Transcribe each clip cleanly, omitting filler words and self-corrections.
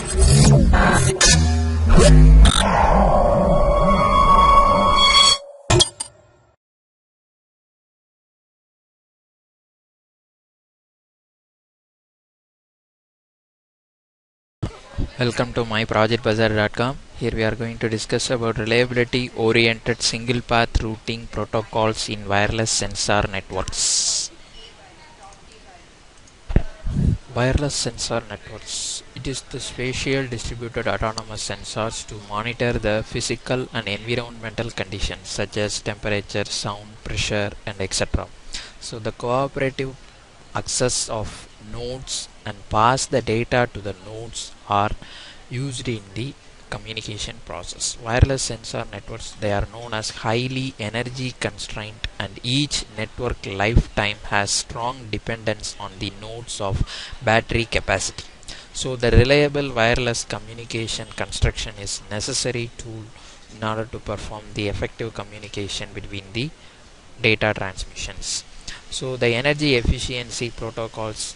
Welcome to myprojectbazaar.com. Here we are going to discuss about reliability oriented single path routing protocols in wireless sensor networks. Wireless sensor networks. It is the spatial distributed autonomous sensors to monitor the physical and environmental conditions such as temperature, sound, pressure, and etc. So the cooperative access of nodes and pass the data to the nodes are used in the communication process. Wireless sensor networks, they are known as highly energy constrained, and each network lifetime has strong dependence on the nodes of battery capacity. So the reliable wireless communication construction is necessary tool in order to perform the effective communication between the data transmissions. So the energy efficiency protocols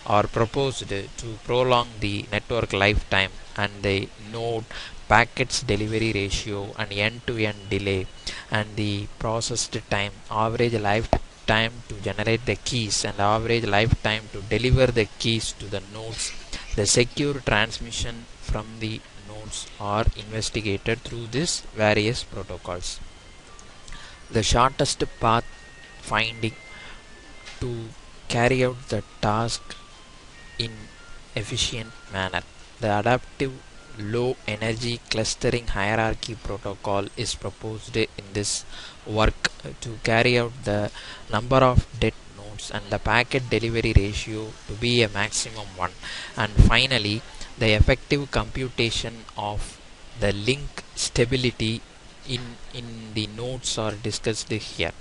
are proposed to prolong the network lifetime and the node packets delivery ratio and end-to-end delay and the processed time, average lifetime to generate the keys and average lifetime to deliver the keys to the nodes. The secure transmission from the nodes are investigated through these various protocols. The shortest path finding to carry out the task in efficient manner. The adaptive low energy clustering hierarchy protocol is proposed in this work to carry out the number of dead nodes and the packet delivery ratio to be a maximum 1. And finally, the effective computation of the link stability in the nodes are discussed here.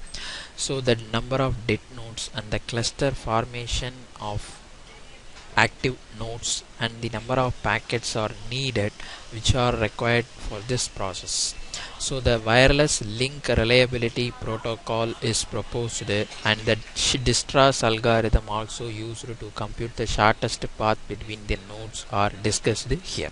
So the number of dead nodes and the cluster formation of active nodes and the number of packets are needed which are required for this process. So the wireless link reliability protocol is proposed and the distrust algorithm also used to compute the shortest path between the nodes are discussed here.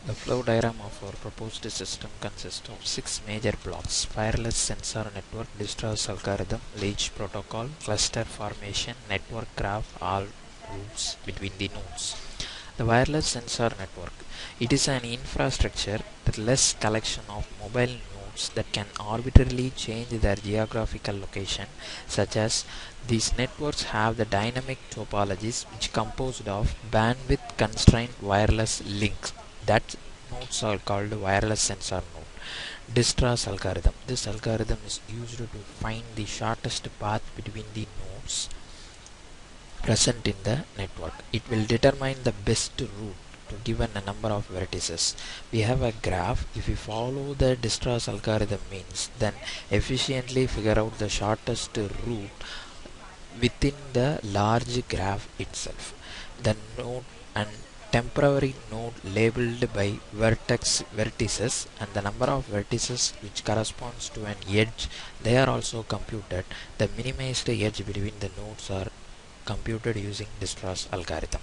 The flow diagram of our proposed system consists of 6 major blocks: wireless sensor network, distrust algorithm, leech protocol, cluster formation, network graph, all routes between the nodes. The wireless sensor network. It is an infrastructure with less collection of mobile nodes that can arbitrarily change their geographical location, such as these networks have the dynamic topologies which composed of bandwidth constrained wireless links. That nodes are called wireless sensor node. Distrust algorithm. This algorithm is used to find the shortest path between the nodes present in the network. It will determine the best route to given a number of vertices. We have a graph. If we follow the distrust algorithm means, then efficiently figure out the shortest route within the large graph itself. The node and temporary node labeled by vertices and the number of vertices which corresponds to an edge, they are also computed. The minimized edge between the nodes are computed using distrust algorithm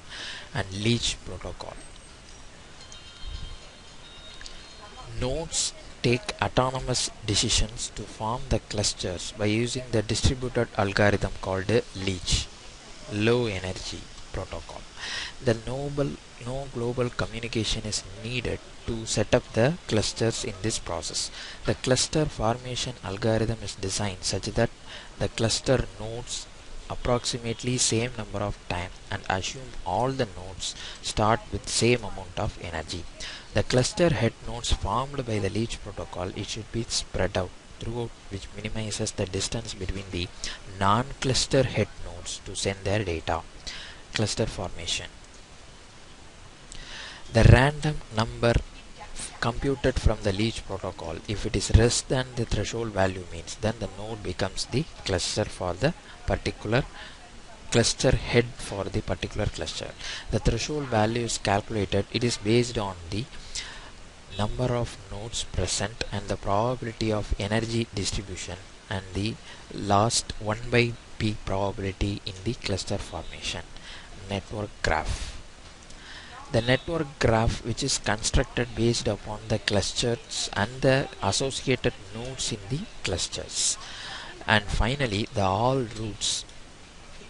and leech protocol. Nodes take autonomous decisions to form the clusters by using the distributed algorithm called leech, low energy protocol. The no global communication is needed to set up the clusters in this process. The cluster formation algorithm is designed such that the cluster nodes approximately same number of time and assume all the nodes start with same amount of energy. The cluster head nodes formed by the leech protocol, it should be spread out throughout, which minimizes the distance between the non-cluster head nodes to send their data. Cluster formation. The random number computed from the leech protocol, if it is less than the threshold value means, then the node becomes the cluster for the particular cluster head for the particular cluster. The threshold value is calculated. It is based on the number of nodes present and the probability of energy distribution and the last 1 by p probability in the cluster formation. Network graph. The network graph, which is constructed based upon the clusters and the associated nodes in the clusters. And finally, the all routes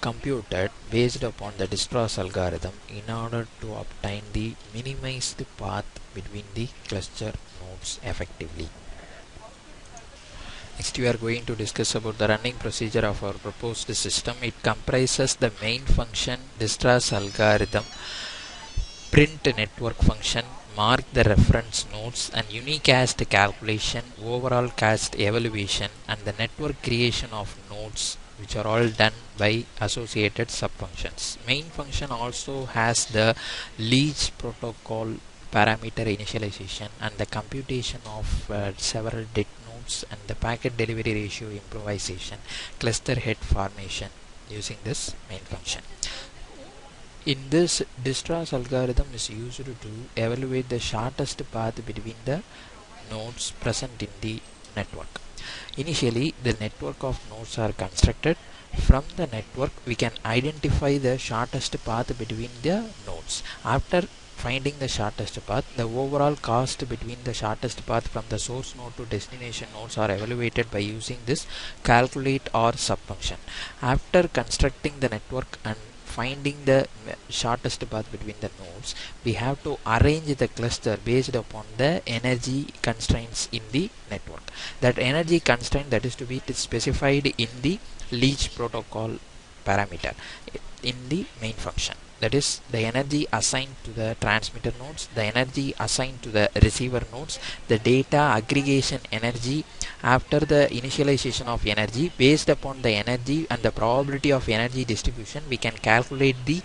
computed based upon the Dijkstra's algorithm in order to obtain the minimized path between the cluster nodes effectively. Next, we are going to discuss about the running procedure of our proposed system. It comprises the main function, Dijkstra's algorithm, print network function, mark the reference nodes, and unicast calculation, overall cast evaluation, and the network creation of nodes, which are all done by associated subfunctions. Main function also has the leech protocol parameter initialization and the computation of several det nodes and the packet delivery ratio improvisation, cluster head formation using this main function. In this, Dijkstra's algorithm is used to evaluate the shortest path between the nodes present in the network. Initially, the network of nodes are constructed. From the network, we can identify the shortest path between the nodes. After finding the shortest path, the overall cost between the shortest path from the source node to destination nodes are evaluated by using this calculate or subfunction. After constructing the network and finding the shortest path between the nodes, we have to arrange the cluster based upon the energy constraints in the network. That energy constraint that is to be specified in the leech protocol parameter in the main function. That is the energy assigned to the transmitter nodes, the energy assigned to the receiver nodes, the data aggregation energy after the initialization of energy. Based upon the energy and the probability of energy distribution, we can calculate the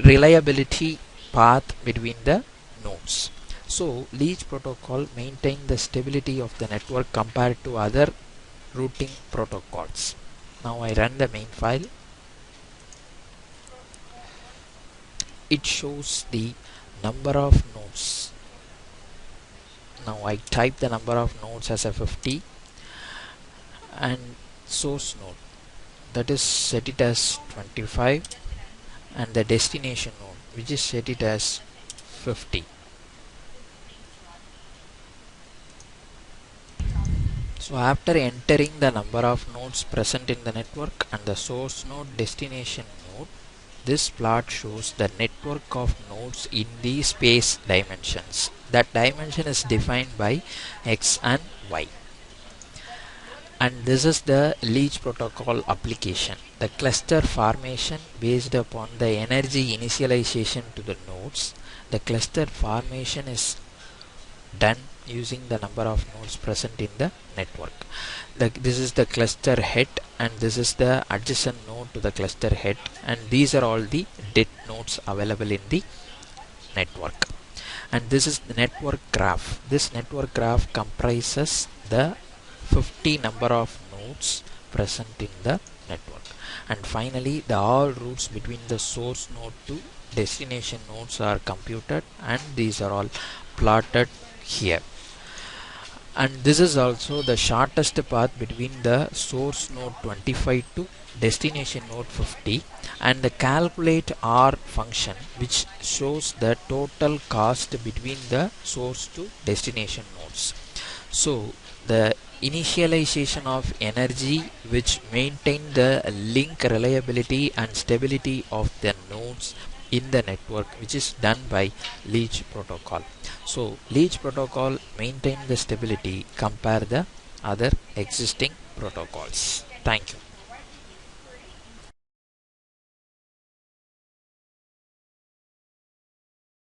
reliability path between the nodes. So leech protocol maintains the stability of the network compared to other routing protocols. Now I run the main file. It shows the number of nodes. Now I type the number of nodes as a 50 and source node, that is set it as 25, and the destination node, which is set it as 50. So after entering the number of nodes present in the network and the source node, destination node, this plot shows the network of nodes in the space dimensions. That dimension is defined by x and y. And this is the leech protocol application. The cluster formation based upon the energy initialization to the nodes. The cluster formation is done using the number of nodes present in the network. This is the cluster head and this is the adjacent node to the cluster head, and these are all the det nodes available in the network. And this is the network graph. This network graph comprises the 50 number of nodes present in the network. And finally, the all routes between the source node to destination nodes are computed, and these are all plotted here. And this is also the shortest path between the source node 25 to destination node 50, and the calculate R function, which shows the total cost between the source to destination nodes. So the initialization of energy, which maintain the link reliability and stability of the nodes in the network, which is done by leech protocol. So leech protocol maintain the stability, compare the other existing protocols. Thank you.